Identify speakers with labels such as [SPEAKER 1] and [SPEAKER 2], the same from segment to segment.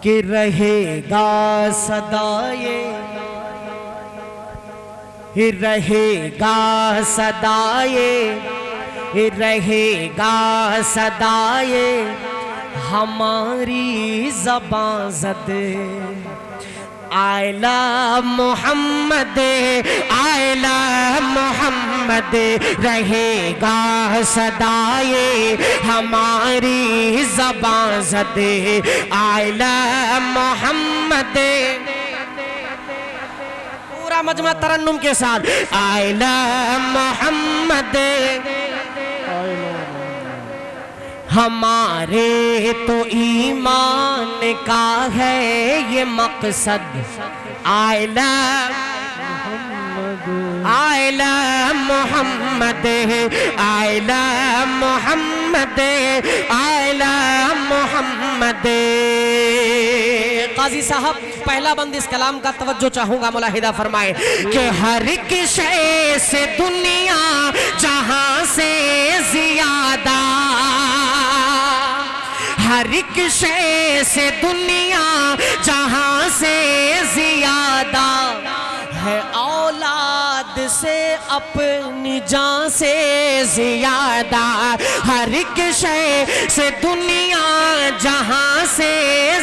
[SPEAKER 1] کہ رہے گا صدائے رہے گا صدائے رہے گا صدائے ہماری زبان زد I love Muhammad I love محمد رہے گا صدائے ہماری زبان زد I love محمد پورا مجمع ترنم کے ساتھ I love محمد ہمارے تو ایمان کا ہے یہ مقصد I love Muhammad I love Muhammad I love محمد قاضی صاحب پہلا بند اس کلام کا توجہ چاہوں گا ملاحظہ فرمائے کہ ہر ایک شے سے دنیا جہاں سے زیادہ ہر ایک شے سے دنیا جہاں سے زیادہ ہے اولاد سے اپنی جان سے زیادہ ہر ایک شے سے دنیا جہاں سے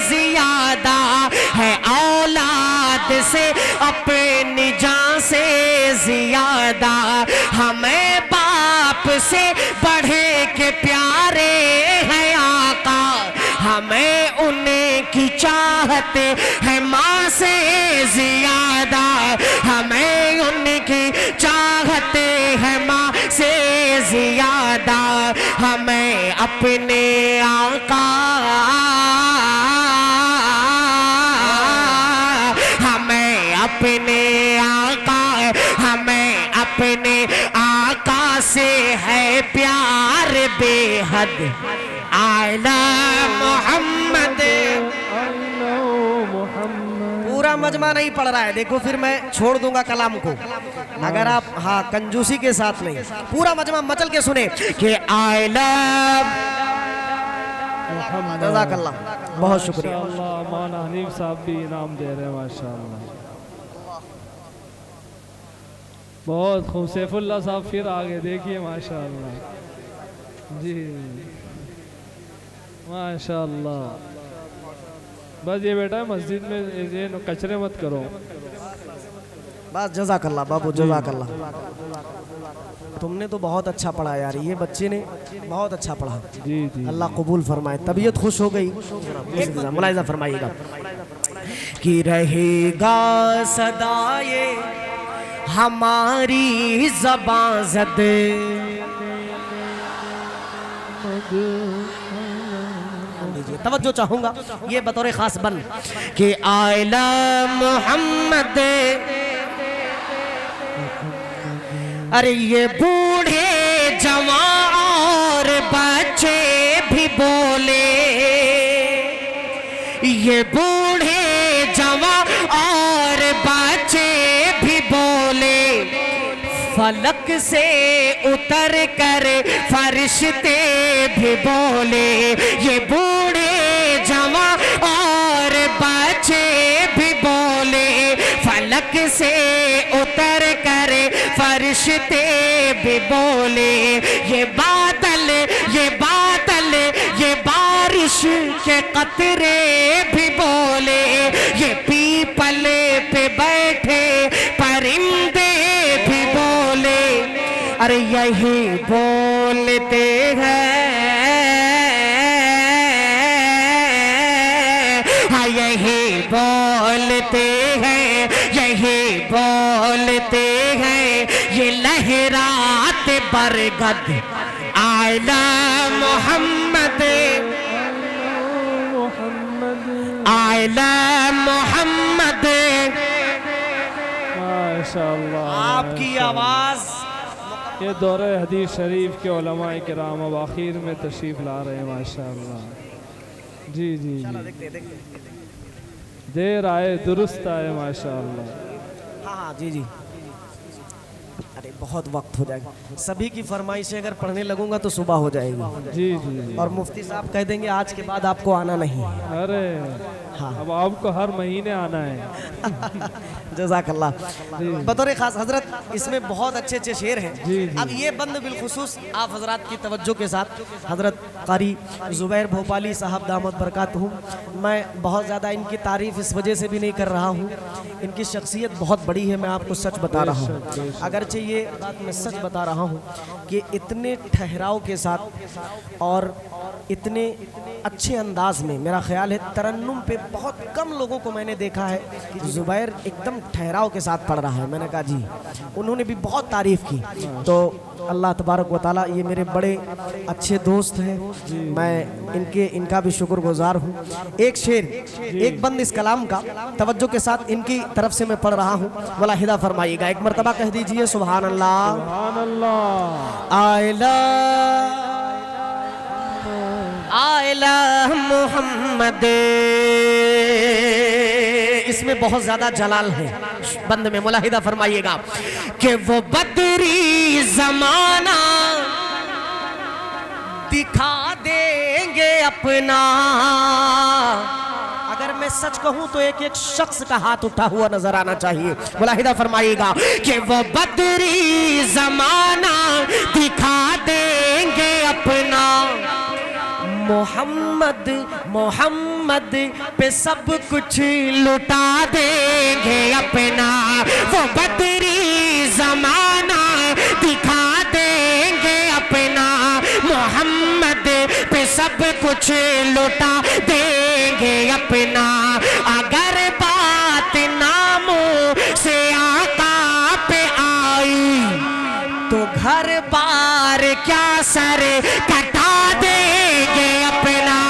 [SPEAKER 1] زیادہ ہے اولاد سے اپنی جان سے زیادہ ہمیں باپ سے بڑھے کے پیارے ہیں آقا ہمیں ان کی چاہت ہے ماں سے زیادہ ہمیں ان کی چاہت ہے ماں سے زیادہ ہمیں اپنے آقا ہمیں اپنے آقا ہمیں اپنے آقا سے ہے پیار بے حد I love محمد پورا مجمع نہیں پڑھ رہا ہے دیکھو پھر میں چھوڑ دوں گا کلام کو اگر آپ ہاں کنجوسی کے ساتھ نہیں پورا مجمع مچل کے سنیں کہ I love محمد جزاک اللہ بہت شکریہ
[SPEAKER 2] مولانا حنیف صاحب بھی انعام دے رہے ہیں ماشاءاللہ بہت خوب سیف اللہ صاحب پھر آگے دیکھیے ماشاءاللہ جی ماشاءاللہ بس یہ بیٹا ہے مسجد میں یہ کچرے مت کرو
[SPEAKER 1] بس جزاک اللہ بابو جزاک اللہ تم نے تو بہت اچھا پڑھا یار یہ بچے نے بہت اچھا پڑھا
[SPEAKER 2] جی جی
[SPEAKER 1] اللہ قبول فرمائے طبیعت خوش ہو گئی ملاحظہ فرمائیے گا کہ رہے گا صدائے ہماری زبان زد توجہ چاہوں گا یہ بطور خاص بن کہ I love محمد ارے یہ بوڑھے جوان اور بچے بھی بولے یہ بوڑھے جوان اور بچے بھی بولے فلک سے اتر کر فرشتے بھی بولے یہ بوڑھے جوان اور بچے بھی بولے فلک سے اتر کر فرشتے بھی بولے یہ بادل یہ بارش کے قطرے بھی بولے یہ پیپل پہ بیٹھے پرندے بھی بولے ارے یہی بولتے ہیں ہاں یہی بولتے ہیں یہی بولتے ہیں یہ لہرات برگد I love Muhammad I love محمد
[SPEAKER 2] ماشاءاللہ
[SPEAKER 1] آپ کی آواز
[SPEAKER 2] یہ دورہ حدیث شریف کے علماء کرام اب آخر میں تشریف لا رہے ہیں ماشاءاللہ جی جی دیر آئے درست آئے ماشاءاللہ
[SPEAKER 1] ہاں جی جی ارے بہت وقت ہو جائے گا سبھی کی فرمائش سے اگر پڑھنے لگوں گا تو صبح ہو جائے گی
[SPEAKER 2] جی جی
[SPEAKER 1] اور مفتی صاحب کہہ دیں گے آج کے بعد آپ کو آنا نہیں
[SPEAKER 2] ارے اب آپ کو ہر مہینے آنا ہے.
[SPEAKER 1] جزاک اللہ. بطور خاص حضرت اس میں بہت اچھے اچھے شعر ہیں. اب یہ بند بالخصوص آپ حضرات کی توجہ کے ساتھ حضرت قاری زبیر بھوپالی صاحب دامت برکاتہم، میں بہت زیادہ ان کی تعریف اس وجہ سے بھی نہیں کر رہا ہوں، ان کی شخصیت بہت بڑی ہے، میں آپ کو سچ بتا رہا ہوں. اگرچہ یہ بات میں سچ بتا رہا ہوں کہ اتنے ٹھہراؤ کے ساتھ اور اتنے اچھے انداز میں، میرا خیال ہے ترنم پہ بہت کم لوگوں کو میں نے دیکھا ہے کہ زبیر ایک دم ٹھہراؤ کے ساتھ پڑھ رہا ہے. میں نے کہا جی، انہوں نے بھی بہت تعریف کی. تو اللہ تبارک و تعالیٰ، یہ میرے بڑے اچھے دوست ہیں، میں ان کا بھی شکر گزار ہوں. ایک شعر، ایک بند اس کلام کا توجہ کے ساتھ ان کی طرف سے میں پڑھ رہا ہوں، ملاحظہ فرمائیے گا. ایک مرتبہ کہہ دیجئے سبحان اللہ.
[SPEAKER 2] سبحان اللہ.
[SPEAKER 1] I love محمد. اس میں بہت زیادہ جلال ہے بند میں، ملاحظہ فرمائیے گا کہ وہ بدری زمانہ دکھا دیں گے اپنا. اگر میں سچ کہوں تو ایک ایک شخص کا ہاتھ اٹھا ہوا نظر آنا چاہیے. ملاحظہ فرمائیے گا کہ وہ بدری زمانہ دکھا دیں گے اپنا. محمد محمد پہ سب کچھ لٹا دیں گے اپنا. وہ بدری زمانہ دکھا دیں گے اپنا. محمد پہ سب کچھ لٹا دیں گے اپنا. اگر بات ناموں سے آقا پہ آئی تو گھر بار کیا سر کٹا دیں گے اپنا.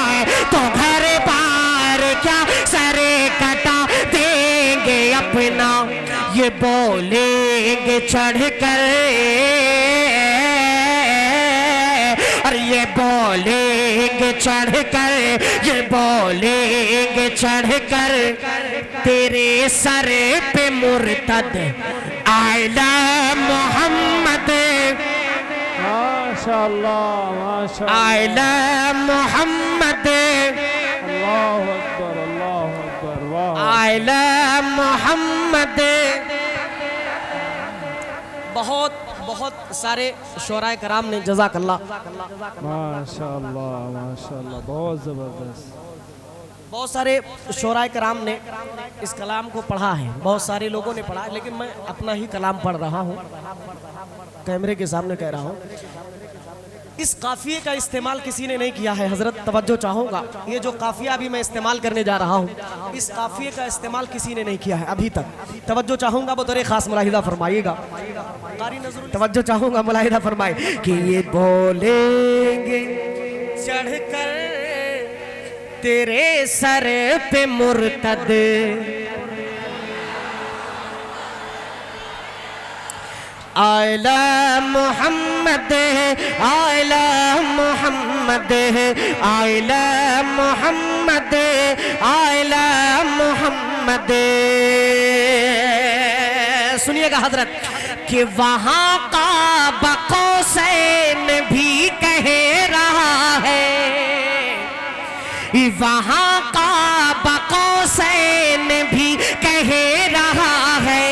[SPEAKER 1] تو گھر بار کیا سر کٹا دیں گے اپنا. یہ بولیں گے چڑھ کر اور یہ بولیں گے چڑھ کر، یہ بولیں گے چڑھ کر تیرے سر پہ مرتد I love محمد.
[SPEAKER 2] ماشاءاللہ ماشاءاللہ.
[SPEAKER 1] I love محمد.
[SPEAKER 2] اللہ اکبر اللہ اکبر. واہ.
[SPEAKER 1] I love محمد. بہت سارے شعراء کرام نے، جزاک اللہ،
[SPEAKER 2] ماشاءاللہ ماشاءاللہ، بہت زبردست.
[SPEAKER 1] بہت سارے شعراء کرام نے اس کلام کو پڑھا ہے، بہت سارے لوگوں نے پڑھا ہے، لیکن میں اپنا ہی کلام پڑھ رہا ہوں، کیمرے کے سامنے کہہ رہا ہوں. اس قافیے کا استعمال کسی نے نہیں کیا ہے. حضرت توجہ چاہوں گا، یہ جو قافیہ ابھی میں استعمال کرنے جا رہا ہوں، اس قافیے کا استعمال کسی نے نہیں کیا ہے ابھی تک. توجہ چاہوں گا، بطور خاص ملاحظہ فرمائیے گا. توجہ چاہوں گا، ملاحظہ فرمائے کہ یہ بولیں گے چڑھ کر تیرے سر پہ مرتد. I love Muhammad. I love Muhammad. I love Muhammad. I love محمد. سنیے گا حضرت کہ وہاں قاب قوسین بھی کہہ رہا ہے. وہاں قاب قوسین بھی کہہ رہا ہے.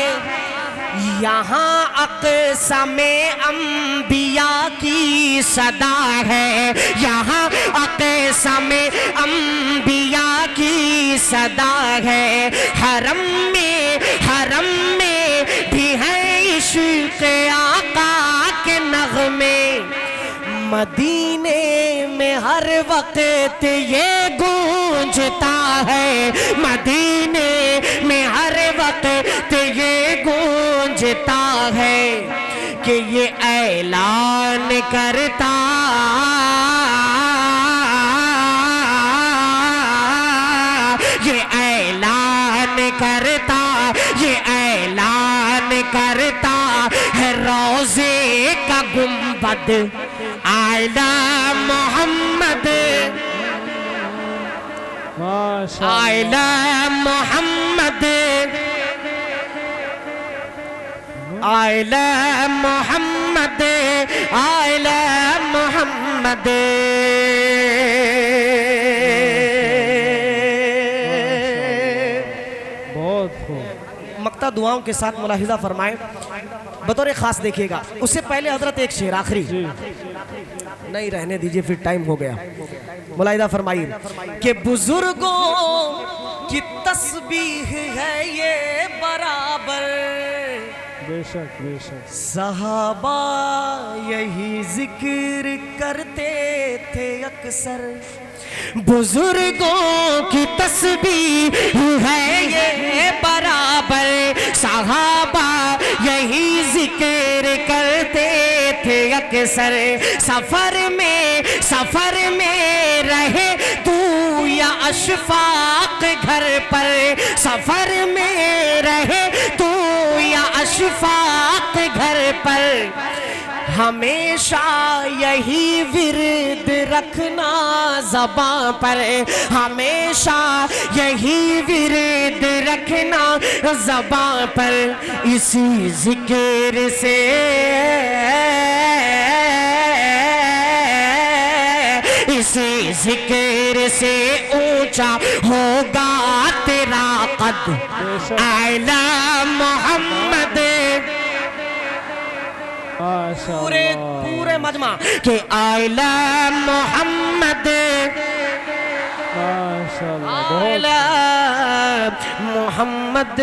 [SPEAKER 1] یہاں اقسام انبیاء کی صدا ہے. یہاں اقسام انبیاء کی صدا ہے. حرم میں بھی ہے عشق آقا کے نغمے. مدینے میں ہر وقت یہ گونجتا ہے. مدینے میں ہر وقت یہ گونجتا ہے کہ یہ اعلان کرتا یہ اعلان کرتا یہ اعلان کرتا ہے روضے کا گنبد. I love Muhammad. I love Muhammad. I love Muhammad. I love محمد. مقطع دعاؤں کے ساتھ ملاحظہ فرمائیں بطور خاص دیکھیے گا. اس سے پہلے حضرت ایک شعر آخری نہیں رہنے دیجئے پھر ٹائم ہو گیا. ملاحظہ فرمائیے کہ بزرگوں کی تسبیح ہے یہ برابر,
[SPEAKER 2] بے شک بے شک,
[SPEAKER 1] صحابہ یہی ذکر کرتے تھے اکثر. بزرگوں کی تسبیح ہے یہ برابر, صحابہ یہی ذکر کرتے تھے اکثر. سفر میں رہے تو یا اشفاق گھر پر, سفر میں رہے تو یا اشفاق گھر پر, ہمیشہ یہی ورد رکھنا زباں پر, ہمیشہ یہی ورد رکھنا زباں پر. اسی ذکر سے اسی ذکر سے اونچا ہوگا تیرا قد اعلی محمد. پورے مجمع کہ اعلی محمد, اعلی محمد